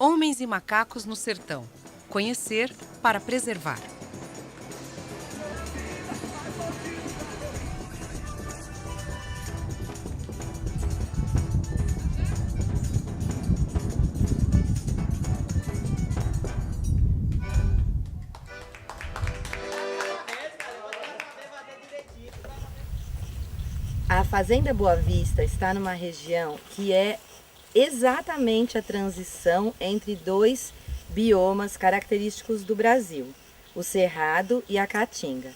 Homens e macacos no sertão. Conhecer para preservar. A Fazenda Boa Vista está numa região que é exatamente a transição entre dois biomas característicos do Brasil, o Cerrado e a Caatinga.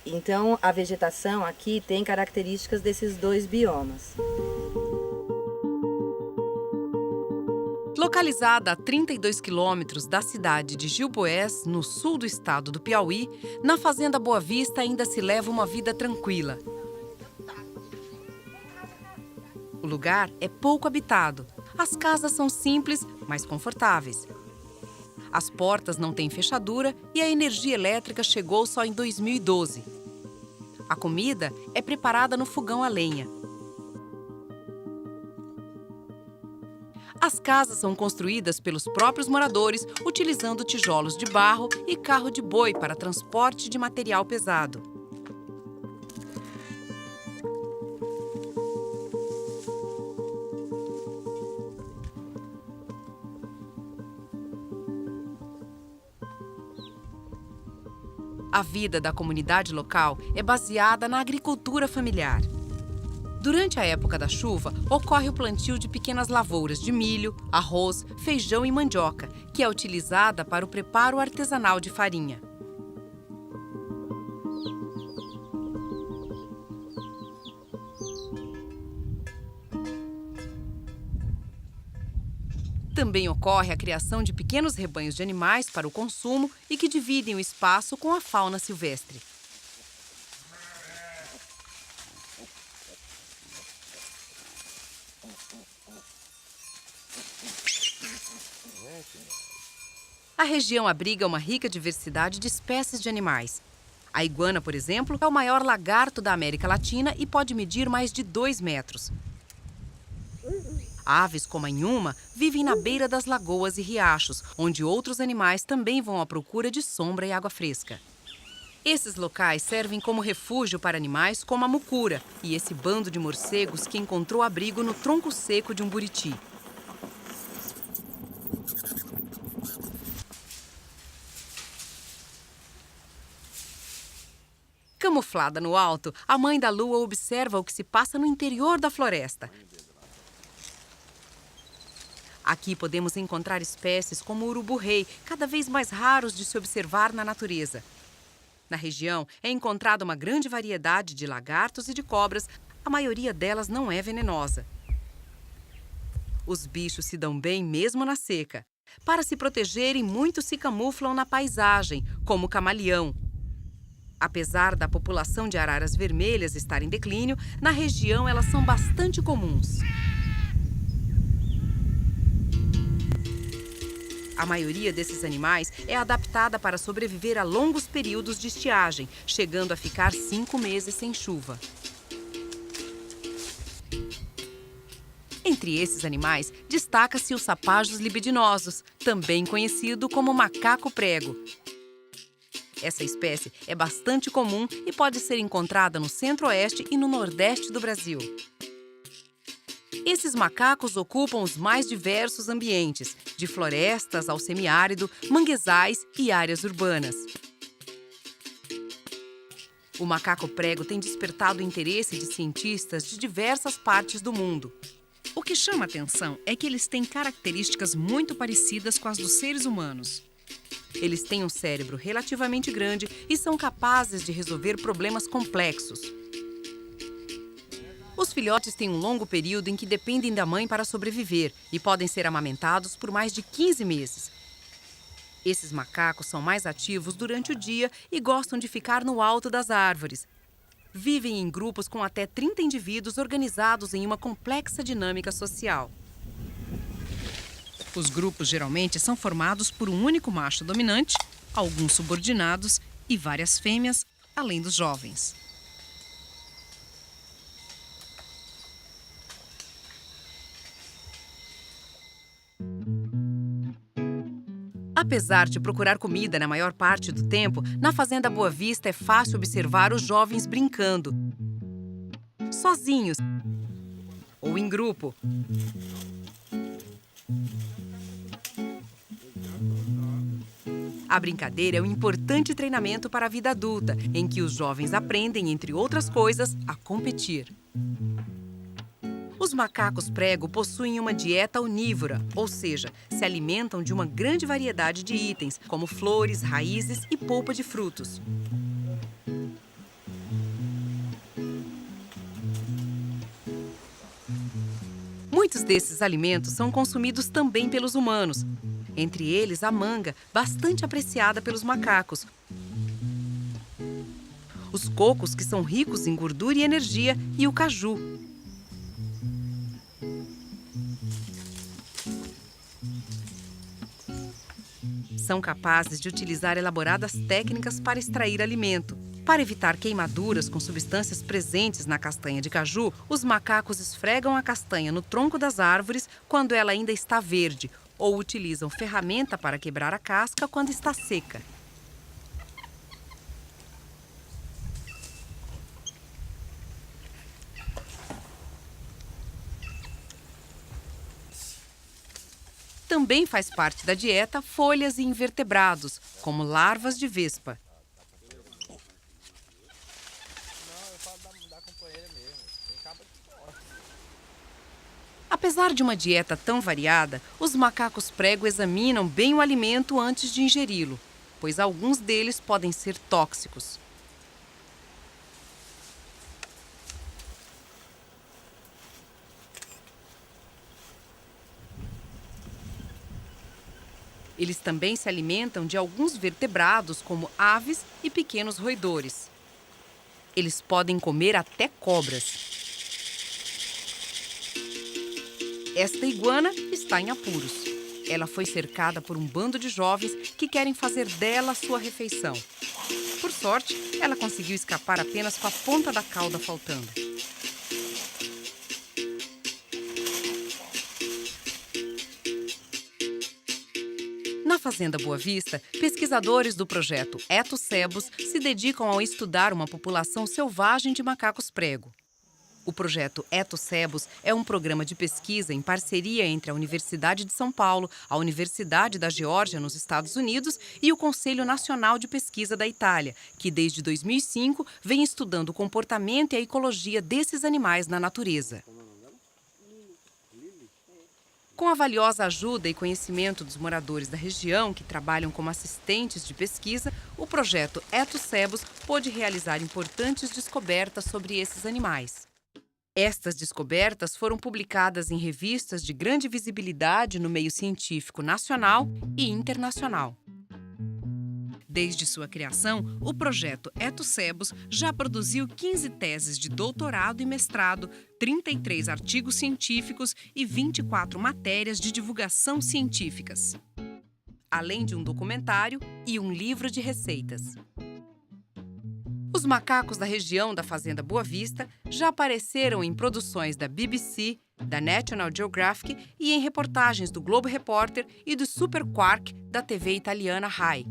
Então, a vegetação aqui tem características desses dois biomas. Localizada a 32 quilômetros da cidade de Gilboés, no sul do estado do Piauí, na Fazenda Boa Vista ainda se leva uma vida tranquila. O lugar é pouco habitado. As casas são simples, mas confortáveis. As portas não têm fechadura e a energia elétrica chegou só em 2012. A comida é preparada no fogão a lenha. As casas são construídas pelos próprios moradores, utilizando tijolos de barro e carro de boi para transporte de material pesado. A vida da comunidade local é baseada na agricultura familiar. Durante a época da chuva, ocorre o plantio de pequenas lavouras de milho, arroz, feijão e mandioca, que é utilizada para o preparo artesanal de farinha. Também ocorre a criação de pequenos rebanhos de animais para o consumo e que dividem o espaço com a fauna silvestre. A região abriga uma rica diversidade de espécies de animais. A iguana, por exemplo, é o maior lagarto da América Latina e pode medir mais de 2 metros. Aves como a inhuma vivem na beira das lagoas e riachos, onde outros animais também vão à procura de sombra e água fresca. Esses locais servem como refúgio para animais como a mucura e esse bando de morcegos que encontrou abrigo no tronco seco de um buriti. Camuflada no alto, a mãe da lua observa o que se passa no interior da floresta. Aqui podemos encontrar espécies como o urubu-rei, cada vez mais raros de se observar na natureza. Na região é encontrada uma grande variedade de lagartos e de cobras, a maioria delas não é venenosa. Os bichos se dão bem mesmo na seca. Para se protegerem, muitos se camuflam na paisagem, como o camaleão. Apesar da população de araras vermelhas estar em declínio, na região elas são bastante comuns. A maioria desses animais é adaptada para sobreviver a longos períodos de estiagem, chegando a ficar 5 meses sem chuva. Entre esses animais, destaca-se os sapajos libidinosos, também conhecido como macaco-prego. Essa espécie é bastante comum e pode ser encontrada no centro-oeste e no nordeste do Brasil. Esses macacos ocupam os mais diversos ambientes, de florestas ao semiárido, manguezais e áreas urbanas. O macaco-prego tem despertado o interesse de cientistas de diversas partes do mundo. O que chama atenção é que eles têm características muito parecidas com as dos seres humanos. Eles têm um cérebro relativamente grande e são capazes de resolver problemas complexos. Os filhotes têm um longo período em que dependem da mãe para sobreviver e podem ser amamentados por mais de 15 meses. Esses macacos são mais ativos durante o dia e gostam de ficar no alto das árvores. Vivem em grupos com até 30 indivíduos organizados em uma complexa dinâmica social. Os grupos geralmente são formados por um único macho dominante, alguns subordinados e várias fêmeas, além dos jovens. Apesar de procurar comida na maior parte do tempo, na Fazenda Boa Vista é fácil observar os jovens brincando, sozinhos ou em grupo. A brincadeira é um importante treinamento para a vida adulta, em que os jovens aprendem, entre outras coisas, a competir. Os macacos prego possuem uma dieta onívora, ou seja, se alimentam de uma grande variedade de itens, como flores, raízes e polpa de frutos. Muitos desses alimentos são consumidos também pelos humanos, entre eles a manga, bastante apreciada pelos macacos, os cocos, que são ricos em gordura e energia, e o caju. São capazes de utilizar elaboradas técnicas para extrair alimento. Para evitar queimaduras com substâncias presentes na castanha de caju, os macacos esfregam a castanha no tronco das árvores quando ela ainda está verde, ou utilizam ferramenta para quebrar a casca quando está seca. Também faz parte da dieta folhas e invertebrados, como larvas de vespa. Apesar de uma dieta tão variada, os macacos prego examinam bem o alimento antes de ingeri-lo, pois alguns deles podem ser tóxicos. Eles também se alimentam de alguns vertebrados, como aves e pequenos roedores. Eles podem comer até cobras. Esta iguana está em apuros. Ela foi cercada por um bando de jovens que querem fazer dela sua refeição. Por sorte, ela conseguiu escapar apenas com a ponta da cauda faltando. Na Fazenda Boa Vista, pesquisadores do projeto Etosebos se dedicam a estudar uma população selvagem de macacos prego. O projeto Etosebos é um programa de pesquisa em parceria entre a Universidade de São Paulo, a Universidade da Geórgia, nos Estados Unidos, e o Conselho Nacional de Pesquisa da Itália, que desde 2005 vem estudando o comportamento e a ecologia desses animais na natureza. Com a valiosa ajuda e conhecimento dos moradores da região, que trabalham como assistentes de pesquisa, o projeto Etosebos pôde realizar importantes descobertas sobre esses animais. Estas descobertas foram publicadas em revistas de grande visibilidade no meio científico nacional e internacional. Desde sua criação, o projeto Etosebos já produziu 15 teses de doutorado e mestrado, 33 artigos científicos e 24 matérias de divulgação científicas, além de um documentário e um livro de receitas. Os macacos da região da Fazenda Boa Vista já apareceram em produções da BBC, da National Geographic e em reportagens do Globo Repórter e do Super Quark da TV italiana Rai.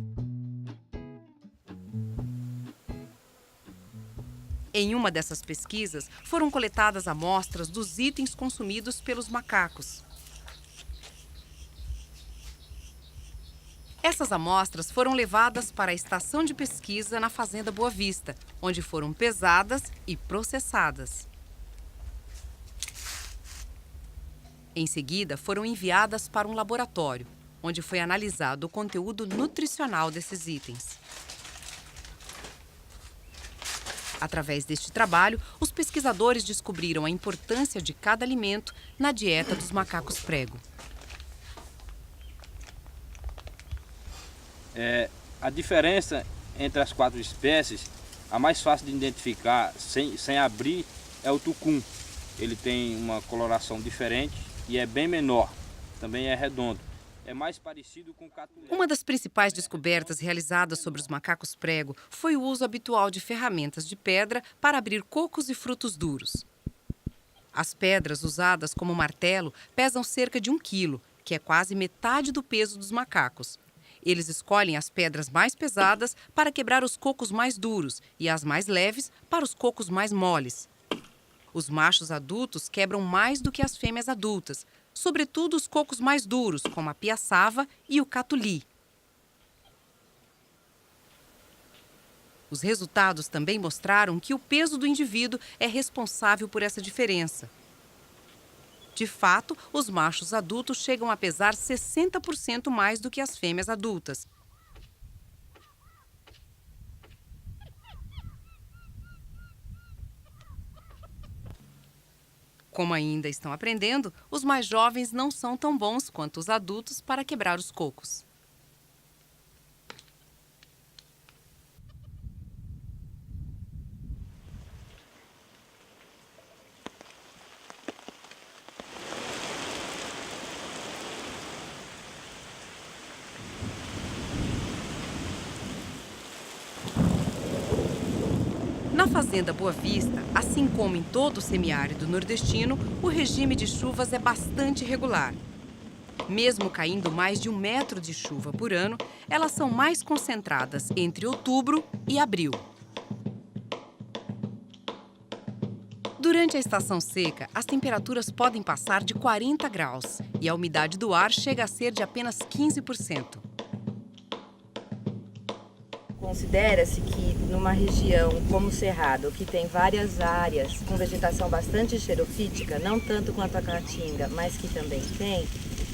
Em uma dessas pesquisas, foram coletadas amostras dos itens consumidos pelos macacos. Essas amostras foram levadas para a estação de pesquisa na Fazenda Boa Vista, onde foram pesadas e processadas. Em seguida, foram enviadas para um laboratório, onde foi analisado o conteúdo nutricional desses itens. Através deste trabalho, os pesquisadores descobriram a importância de cada alimento na dieta dos macacos prego. A diferença entre as 4 espécies, a mais fácil de identificar sem abrir, é o tucum. Ele tem uma coloração diferente e é bem menor, também é redondo. É mais parecido com o catulé. Uma das principais descobertas realizadas sobre os macacos prego foi o uso habitual de ferramentas de pedra para abrir cocos e frutos duros. As pedras usadas como martelo pesam cerca de 1 quilo, que é quase metade do peso dos macacos. Eles escolhem as pedras mais pesadas para quebrar os cocos mais duros e as mais leves para os cocos mais moles. Os machos adultos quebram mais do que as fêmeas adultas, sobretudo os cocos mais duros, como a piaçava e o catuli. Os resultados também mostraram que o peso do indivíduo é responsável por essa diferença. De fato, os machos adultos chegam a pesar 60% mais do que as fêmeas adultas. Como ainda estão aprendendo, os mais jovens não são tão bons quanto os adultos para quebrar os cocos. Na fazenda Boa Vista, assim como em todo o semiárido nordestino, o regime de chuvas é bastante irregular. Mesmo caindo mais de 1 metro de chuva por ano, elas são mais concentradas entre outubro e abril. Durante a estação seca, as temperaturas podem passar de 40 graus e a umidade do ar chega a ser de apenas 15%. Considera-se que numa região como o Cerrado, que tem várias áreas com vegetação bastante xerofítica, não tanto quanto a Caatinga, mas que também tem,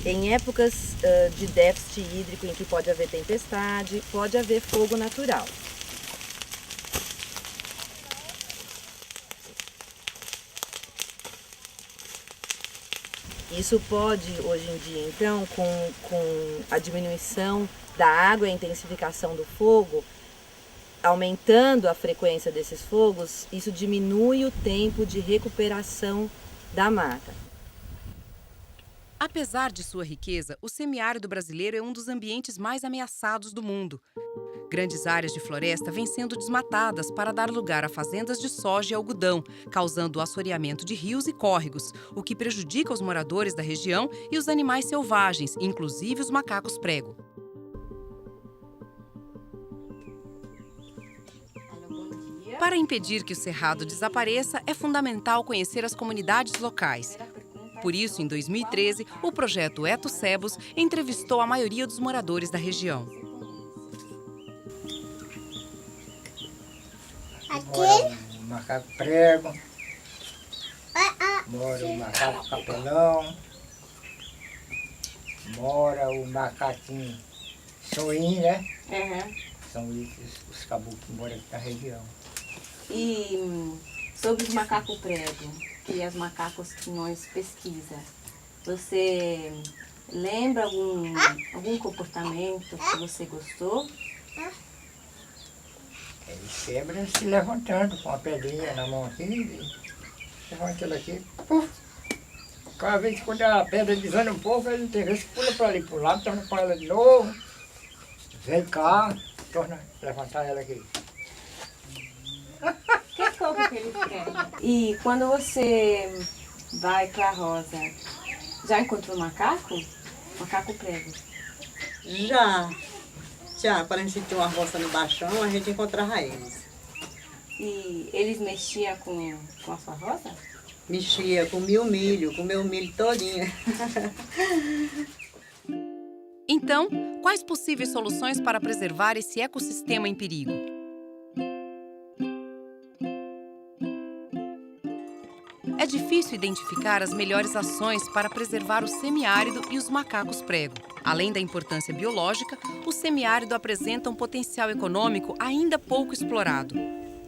em épocas de déficit hídrico em que pode haver tempestade, pode haver fogo natural. Isso pode, hoje em dia, então, com a diminuição da água e a intensificação do fogo, aumentando a frequência desses fogos, isso diminui o tempo de recuperação da mata. Apesar de sua riqueza, o semiárido brasileiro é um dos ambientes mais ameaçados do mundo. Grandes áreas de floresta vêm sendo desmatadas para dar lugar a fazendas de soja e algodão, causando o assoreamento de rios e córregos, o que prejudica os moradores da região e os animais selvagens, inclusive os macacos prego. Para impedir que o cerrado desapareça, é fundamental conhecer as comunidades locais. Por isso, em 2013, o projeto Etosebos entrevistou a maioria dos moradores da região. Mora o macaco prego, mora o macaco capelão, mora o macaquinho soim, né? São esses os caboclos que moram aqui na região. E sobre os macacos prego, que é os macacos que nós pesquisa, você lembra algum comportamento que você gostou? Ele quebra se levantando com uma pedrinha na mão aqui, levanta ela aqui, puf. Cada vez que quando a pedra desanda um pouco, ele tem vezes que pula para ali, para o lado, torna com ela de novo, vem cá, torna a levantar ela aqui. Que coisa que eles querem? E quando você vai para a roça, já encontrou macaco? Macaco prego? Já, quando a gente tinha uma roça no baixão, a gente encontrava eles. E eles mexiam com a sua roça? Mexia, comia o milho, comia o milho todinho. Então, quais possíveis soluções para preservar esse ecossistema em perigo? É difícil identificar as melhores ações para preservar o semiárido e os macacos prego. Além da importância biológica, o semiárido apresenta um potencial econômico ainda pouco explorado.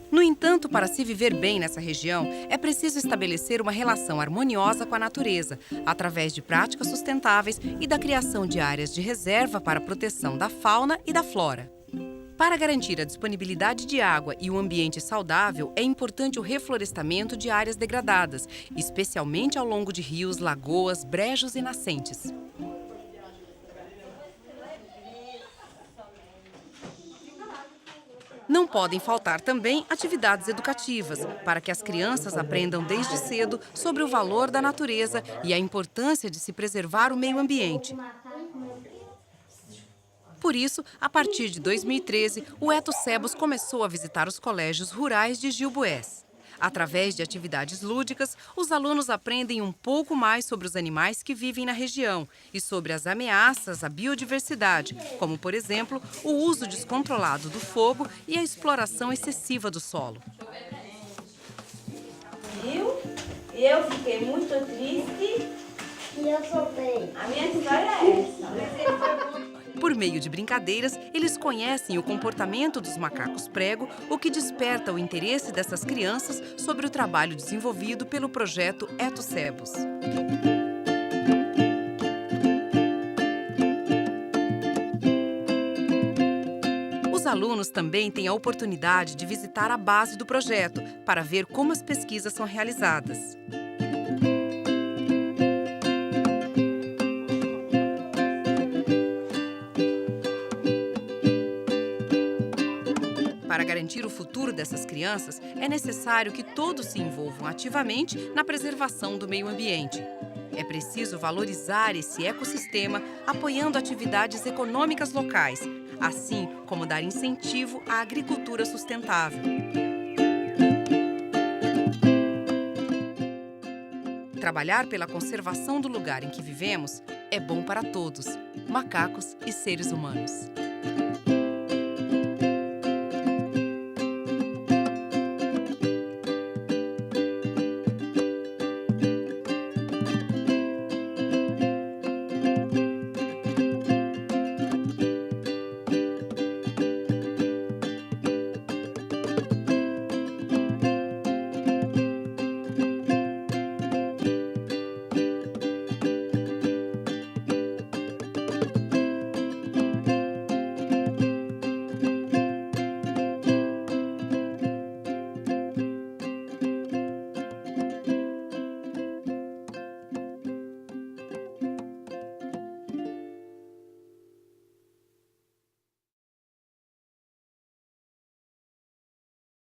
No entanto, para se viver bem nessa região, é preciso estabelecer uma relação harmoniosa com a natureza, através de práticas sustentáveis e da criação de áreas de reserva para a proteção da fauna e da flora. Para garantir a disponibilidade de água e um ambiente saudável, é importante o reflorestamento de áreas degradadas, especialmente ao longo de rios, lagoas, brejos e nascentes. Não podem faltar também atividades educativas, para que as crianças aprendam desde cedo sobre o valor da natureza e a importância de se preservar o meio ambiente. Por isso, a partir de 2013, o EtoSebos começou a visitar os colégios rurais de Gilboés. Através de atividades lúdicas, os alunos aprendem um pouco mais sobre os animais que vivem na região e sobre as ameaças à biodiversidade, como, por exemplo, o uso descontrolado do fogo e a exploração excessiva do solo. Viu? E eu fiquei muito triste. E eu soltei. A minha história é essa. Por meio de brincadeiras, eles conhecem o comportamento dos macacos prego, o que desperta o interesse dessas crianças sobre o trabalho desenvolvido pelo projeto EtoSebos. Os alunos também têm a oportunidade de visitar a base do projeto para ver como as pesquisas são realizadas. Para garantir o futuro dessas crianças, é necessário que todos se envolvam ativamente na preservação do meio ambiente. É preciso valorizar esse ecossistema, apoiando atividades econômicas locais, assim como dar incentivo à agricultura sustentável. Trabalhar pela conservação do lugar em que vivemos é bom para todos, macacos e seres humanos.